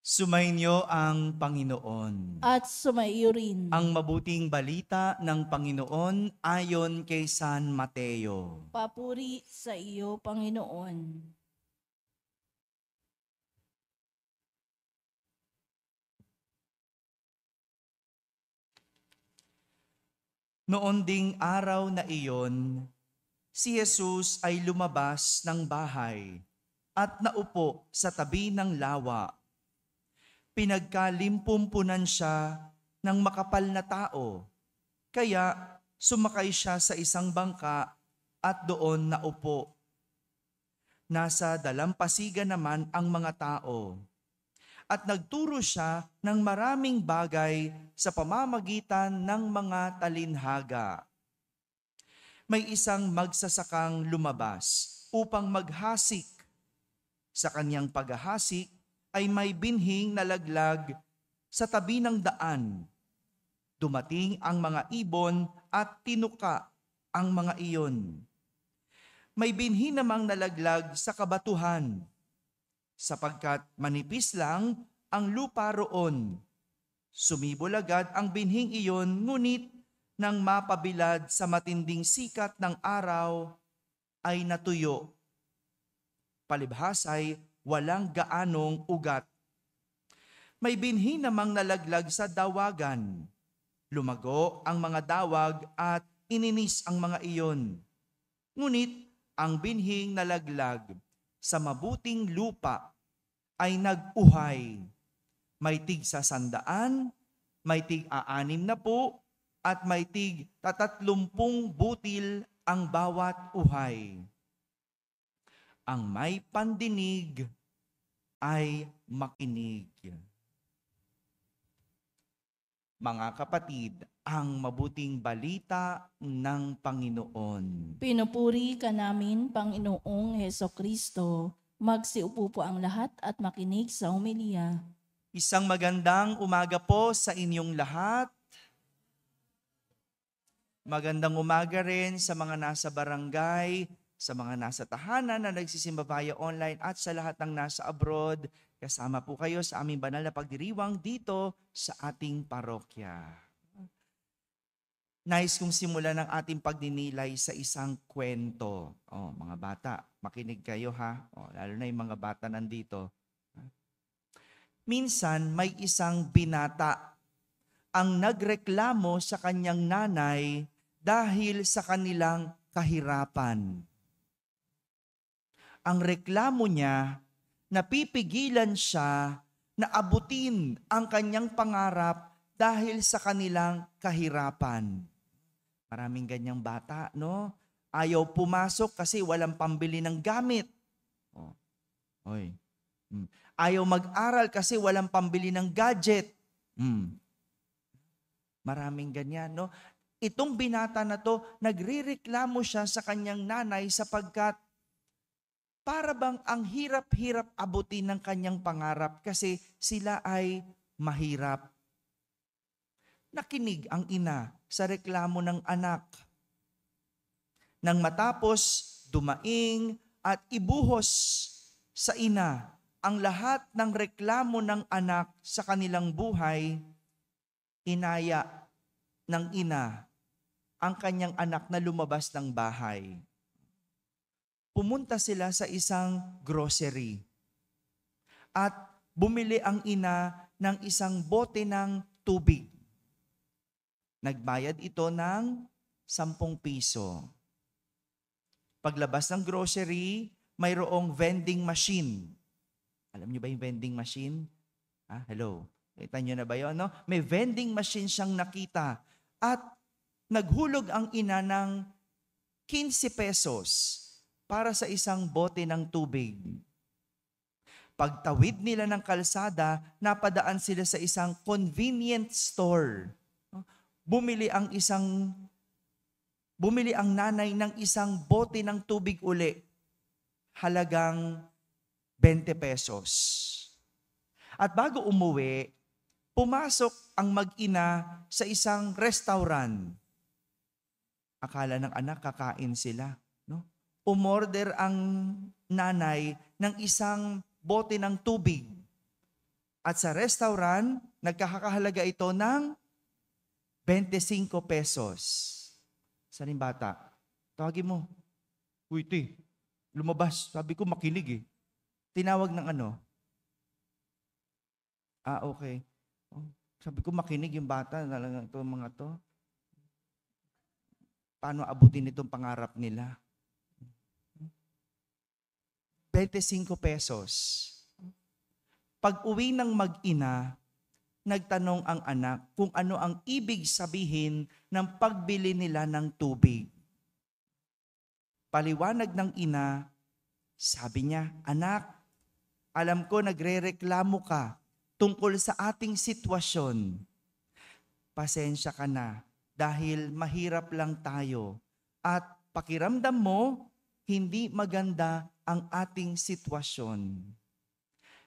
Sumainyo ang Panginoon. At sumaiyo rin. Ang mabuting balita ng Panginoon ayon kay San Mateo. Papuri sa iyo, Panginoon. Noon ding araw na iyon, si Jesus ay lumabas ng bahay at naupo sa tabi ng lawa. Pinagkalimpumpunan siya ng makapal na tao, kaya sumakay siya sa isang bangka at doon naupo. Nasa dalampasigan naman ang mga tao. At nagturo siya ng maraming bagay sa pamamagitan ng mga talinhaga. May isang magsasakang lumabas upang maghasik. Sa kanyang paghahasik ay may binhing nalaglag sa tabi ng daan. Dumating ang mga ibon at tinuka ang mga iyon. May binhi namang nalaglag sa kabatuhan, sapagkat manipis lang ang lupa roon. Sumibol agad ang binhing iyon, ngunit nang mapabilad sa matinding sikat ng araw, ay natuyo. Palibhas ay walang gaanong ugat. May binhi namang nalaglag sa dawagan. Lumago ang mga dawag at ininis ang mga iyon. Ngunit ang binhing nalaglag sa mabuting lupa ay nag-uhay. May tig sa 100, may tig 60, at may tig 30 butil ang bawat uhay. Ang may pandinig ay makinig. Mga kapatid, ang mabuting balita ng Panginoon. Pinupuri ka namin, Panginoong Hesukristo. Magsiupo po ang lahat at makinig sa homilya. Isang magandang umaga po sa inyong lahat. Magandang umaga rin sa mga nasa barangay, sa mga nasa tahanan na nagsisimba via online at sa lahat ng nasa abroad. Kasama po kayo sa aming banal na pagdiriwang dito sa ating parokya. Nais kong simulan ang ating pagdinilay sa isang kwento. Mga bata, makinig kayo ha. Lalo na yung mga bata nandito. Minsan may isang binata ang nagreklamo sa kanyang nanay dahil sa kanilang kahirapan. Ang reklamo niya, napipigilan siya na abutin ang kanyang pangarap dahil sa kanilang kahirapan. Maraming ganyang bata, no? Ayaw pumasok kasi walang pambili ng gamit. Ayaw mag-aral kasi walang pambili ng gadget. Maraming ganyan, no? Itong binata na to, nagrereklamo siya sa kanyang nanay sapagkat para bang ang hirap-hirap abutin ng kanyang pangarap kasi sila ay mahirap. Nakinig ang ina sa reklamo ng anak. Nang matapos dumaing at ibuhos sa ina ang lahat ng reklamo ng anak sa kanilang buhay, inaya ng ina ang kanyang anak na lumabas ng bahay. Pumunta sila sa isang grocery at bumili ang ina ng isang bote ng tubig. Nagbayad ito ng 10 piso. Paglabas ng grocery, mayroong vending machine. Alam niyo ba yung vending machine? Hello. Kita niyo na ba yun? No? May vending machine siyang nakita at naghulog ang ina ng 15 pesos para sa isang bote ng tubig. Pagtawid nila ng kalsada, napadaan sila sa isang convenience store. Bumili ang nanay ng isang bote ng tubig uli. Halagang 20 pesos. At bago umuwi, pumasok ang mag-ina sa isang restaurant. Akala ng anak kakain sila. No? Umorder ang nanay ng isang bote ng tubig. At sa restaurant, nagkakahalaga ito ng 25 pesos. Saan yung bata? Tawagin mo. Uy, ti, lumabas. Sabi ko makinig eh. Tinawag ng ano? Okay. Oh, sabi ko makinig yung bata. Talagang ito mga to. Paano abutin itong pangarap nila? 25 pesos. Pag uwi ng mag-ina, nagtanong ang anak kung ano ang ibig sabihin ng pagbili nila ng tubig. Paliwanag ng ina, sabi niya, "Anak, alam ko nagrereklamo ka tungkol sa ating sitwasyon. Pasensya ka na dahil mahirap lang tayo at pakiramdam mo hindi maganda ang ating sitwasyon.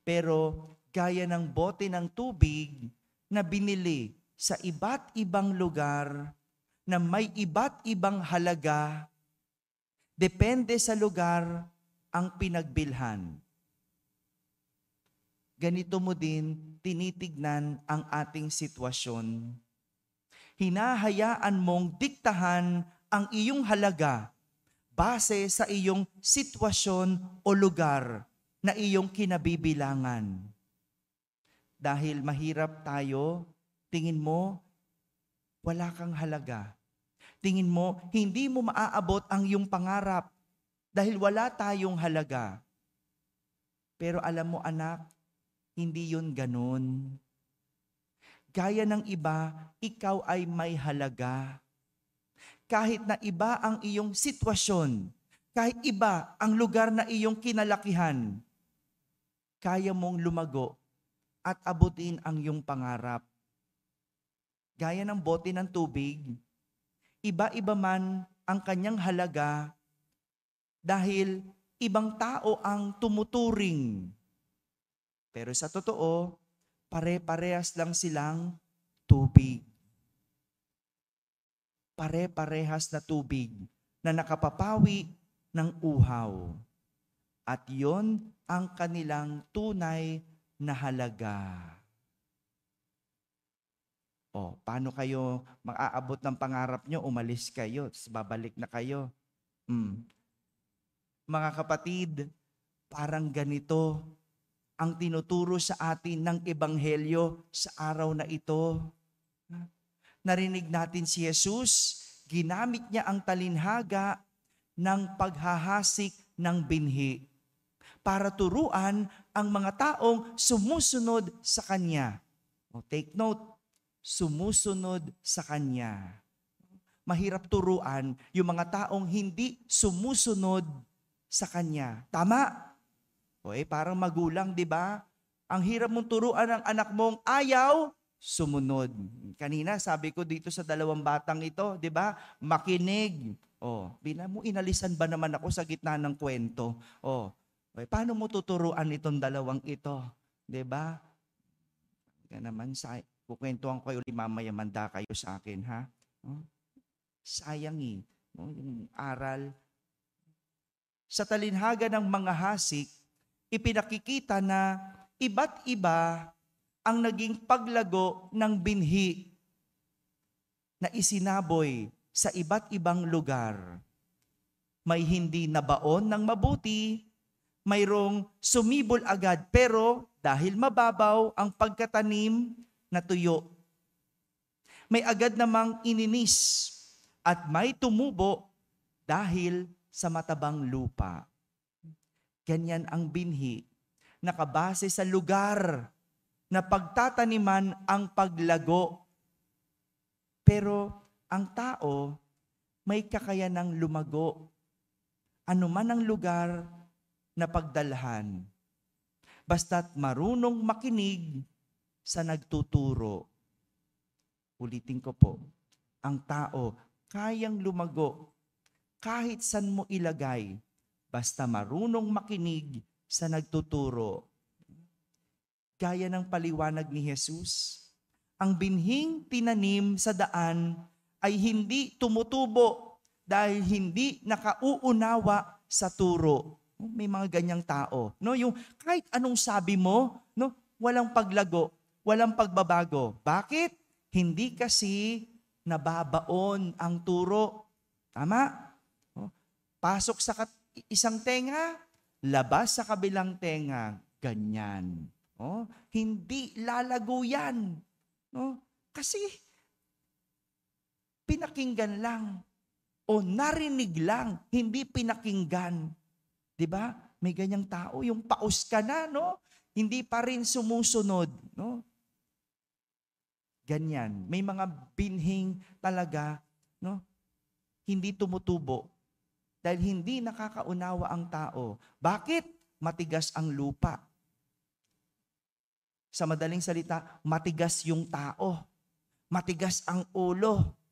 Pero gaya ng bote ng tubig na binili sa iba't ibang lugar na may iba't ibang halaga, depende sa lugar ang pinagbilhan. Ganito mo din tinitignan ang ating sitwasyon. Hinahayaan mong diktahan ang iyong halaga base sa iyong sitwasyon o lugar na iyong kinabibilangan. Dahil mahirap tayo, tingin mo, wala kang halaga. Tingin mo, hindi mo maaabot ang iyong pangarap dahil wala tayong halaga. Pero alam mo anak, hindi yun ganun. Gaya ng iba, ikaw ay may halaga. Kahit na iba ang iyong sitwasyon, kahit iba ang lugar na iyong kinalakihan, kaya mong lumago at abutin ang iyong pangarap. Gaya ng bote ng tubig, iba-iba man ang kanyang halaga dahil ibang tao ang tumuturing. Pero sa totoo, pare-parehas lang silang tubig. Pare-parehas na tubig na nakapapawi ng uhaw. At yon ang kanilang tunay na halaga. Paano kayo maaabot ng pangarap nyo? Umalis kayo, babalik na kayo. Mga kapatid, parang ganito ang tinuturo sa atin ng Ebanghelyo sa araw na ito. Narinig natin si Jesus, ginamit niya ang talinhaga ng paghahasik ng binhi para turuan ang mga taong sumusunod sa Kanya. Take note, sumusunod sa Kanya. Mahirap turuan yung mga taong hindi sumusunod sa Kanya. Tama? Parang magulang, di ba? Ang hirap mong turuan ang anak mong ayaw, sumunod. Kanina sabi ko dito sa 2 batang ito, di ba? Makinig. Bila mo inalisan ba naman ako sa gitna ng kwento? Paano mo tuturuan itong 2 ito? Di ba? Naman, kukwentuhan ko kayo, mamaya manda kayo sa akin, ha? Sayang yung aral. Sa talinhaga ng mga hasik, ipinakikita na iba't iba ang naging paglago ng binhi na isinaboy sa iba't ibang lugar. May hindi nabaon ng mabuti, mayroong sumibol agad, pero dahil mababaw ang pagkatanim na tuyo. May agad namang ininis at may tumubo dahil sa matabang lupa. Ganyan ang binhi, nakabase sa lugar na pagtataniman ang paglago. Pero ang tao may kakayanang lumago. Ano man ang lugar na pagdalhan. Basta't marunong makinig sa nagtuturo. Ulitin ko po, ang tao kayang lumago kahit san mo ilagay, basta marunong makinig sa nagtuturo. Gaya ng paliwanag ni Jesus, ang binhing tinanim sa daan ay hindi tumutubo dahil hindi nakauunawa sa turo. May mga ganyang tao, no? Yung kahit anong sabi mo, no? walang paglago, walang pagbabago. Bakit? Hindi kasi nababaon ang turo. Tama? Oh, pasok sa isang tenga, labas sa kabilang tenga. Ganyan. Oh, hindi lalago yan. No? Kasi pinakinggan lang o narinig lang, hindi pinakinggan. 'Di ba? May ganyang tao, yung paus ka na, no? Hindi pa rin sumusunod, no? Ganyan. May mga binhing talaga, no? Hindi tumutubo dahil hindi nakakaunawa ang tao. Bakit? Matigas ang lupa. Sa madaling salita, matigas yung tao. Matigas ang ulo.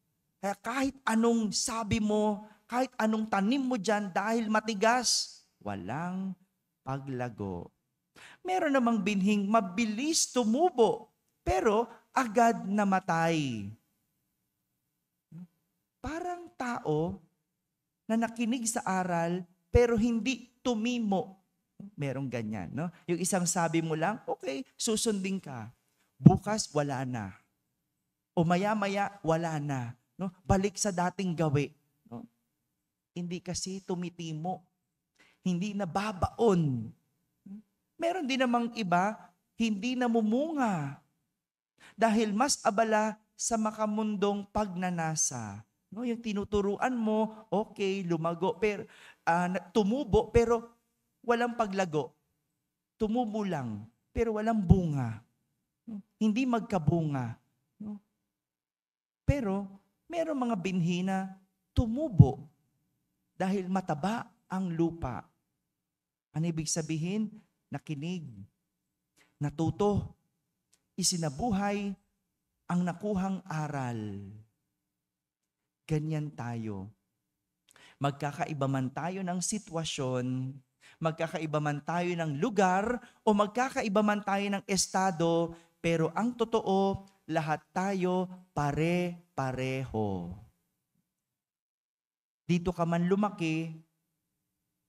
Kaya kahit anong sabi mo, kahit anong tanim mo dyan, dahil matigas, walang paglago. Meron namang binhing mabilis tumubo, pero agad namatay. Parang tao na nakinig sa aral, pero hindi tumimo. Merong ganyan, no? Yung isang sabi mo lang, okay, susundin ka. Bukas, wala na. O maya-maya, wala na. No? Balik sa dating gawi. No? Hindi kasi tumitimo. Hindi nababaon. Meron din namang iba, hindi namumunga. Dahil mas abala sa makamundong pagnanasa. No? Yung tinuturuan mo, okay, lumago, pero, tumubo, pero walang paglago. Tumubo lang, pero walang bunga. No? Hindi magkabunga. No? Pero, merong mga binhi na tumubo dahil mataba ang lupa. Ano ibig sabihin? Nakinig, natuto, isinabuhay ang nakuhang aral. Ganyan tayo. Magkakaiba man tayo ng sitwasyon, magkakaiba man tayo ng lugar, o magkakaiba man tayo ng estado, pero ang totoo, lahat tayo pare-pareho. Dito ka man lumaki,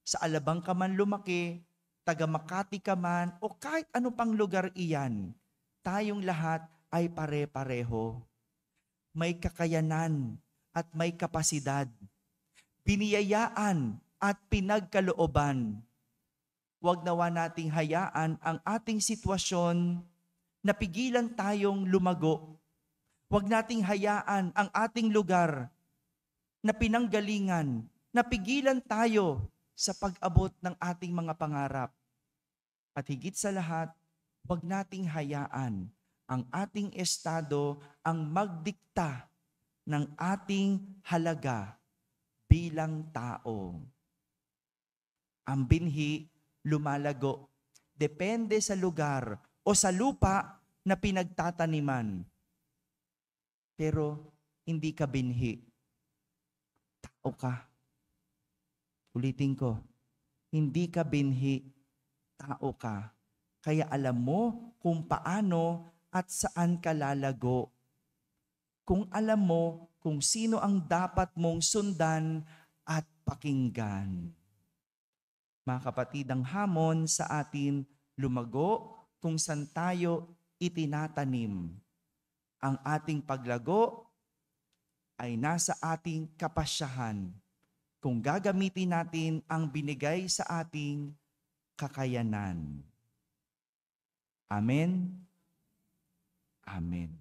sa Alabang ka man lumaki, taga Makati ka man, o kahit ano pang lugar iyan, tayong lahat ay pare-pareho. May kakayanan at may kapasidad. Biniyayaan at pinagkalooban. Huwag nawa nating hayaan ang ating sitwasyon na pigilan tayong lumago. Huwag nating hayaan ang ating lugar na pinanggalingan, na pigilan tayo sa pag-abot ng ating mga pangarap. At higit sa lahat, huwag nating hayaan ang ating estado ang magdikta ng ating halaga bilang tao. Ang binhi lumalago. Depende sa lugar o sa lupa na pinagtataniman. Pero hindi ka binhi. Tao ka. Ulitin ko, hindi ka binhi, tao ka. Kaya alam mo kung paano at saan ka lalago. Kung alam mo kung sino ang dapat mong sundan at pakinggan. Mga kapatid, ang hamon sa atin lumago kung saan tayo itinatanim. Ang ating paglago ay nasa ating kapasyahan kung gagamitin natin ang binigay sa ating kakayanan. Amen? Amen.